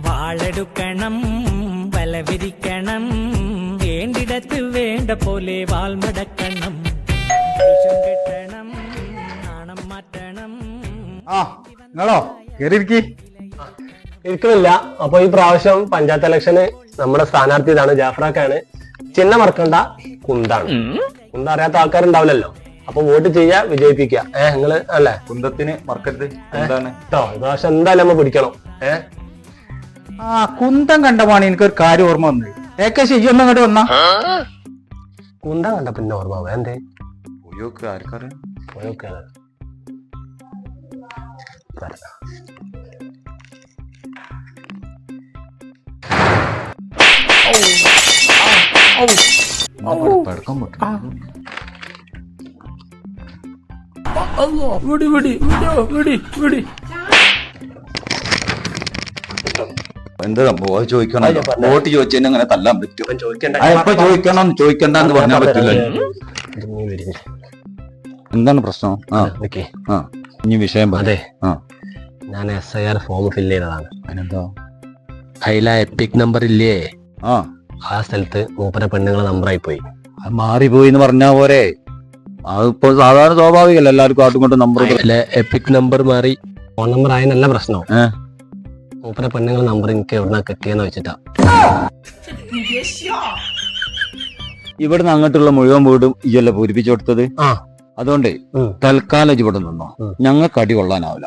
വാളെടുക്കണം വലവിരിക്കണം വേണ്ടിടത്ത് വേണ്ട പോലെ വാൾമടക്കണം കെട്ടണം നാണം മാറ്റണം. ആ നിങ്ങളോ കേറിയിരിക്കി ഇരിക്കുന്നില്ല. അപ്പൊ ഈ പ്രാവശ്യം പഞ്ചായത്ത് ഇലക്ഷന് നമ്മുടെ സ്ഥാനാർത്ഥി ഇതാണ്, ജാഫ്രാക്കാണ്. ചിഹ്നം മറക്കണ്ട, കുന്താണ്. കുന്ത അറിയാത്ത ആൾക്കാരുണ്ടാവില്ലല്ലോ. അപ്പൊ വോട്ട് ചെയ്യാ, വിജയിപ്പിക്കുക. നിങ്ങള് അല്ലേ? കുന്തത്തിന് മറക്കരുത്. എന്താണ് കേട്ടോ, ഇപ്രാവശ്യം എന്തായാലും നമ്മ പിടിക്കണം. ആ കുന്തം കണ്ടപ്പാണ് എനിക്കൊരു കാര്യം ഓർമ്മ വന്നത്. ശരിയൊന്നും അങ്ങോട്ട് വന്നാ കുന്ത കണ്ട പിന്നെ ഓർമ്മ എന്തേ പോയോക്ക് പടക്കം പൊട്ടും. എന്താ സംഭവം ചോദിക്കണം? വോട്ട് ചോദിച്ചതിന് അങ്ങനെ തല്ലാൻ പറ്റും? ചോദിക്കണ്ടെന്ന് പറഞ്ഞാൽ പറ്റില്ല. എന്താണ് പ്രശ്നം? ഇനി വിഷയം അതെ, ഞാൻ SIR ഫോം ഫില്ല് ചെയ്തതാണ്. അതിനെന്താ? അതിലെ എപ്പിക് നമ്പർ ഇല്ലേ, ആ സ്ഥലത്ത് മൂപ്പര പെണ്ണുങ്ങളെ നമ്പറായി പോയി. അത് മാറിപ്പോയി എന്ന് പറഞ്ഞാ പോരെ? അതിപ്പോ സാധാരണ സ്വാഭാവികല്ല, എല്ലാവർക്കും ആട്ടും കൊണ്ട് നമ്പർ. എപ്പിക് നമ്പർ മാറി ഫോൺ നമ്പർ ആയതല്ല പ്രശ്നം. മൂപ്പര പെണ്ണുങ്ങളെ നമ്പർ എനിക്ക് എവിടുന്ന കിട്ടിയെന്ന് വെച്ചിട്ടാ. ഇവിടുന്ന് അങ്ങോട്ടുള്ള മുഴുവൻ വീടും ഇയല്ല പൂരിപ്പിച്ചു കൊടുത്തത്. അതുകൊണ്ട് തൽക്കാലം ഇവിടെ നിന്നോ, ഞങ്ങൾക്ക് അടി കൊള്ളാനാവില്ല.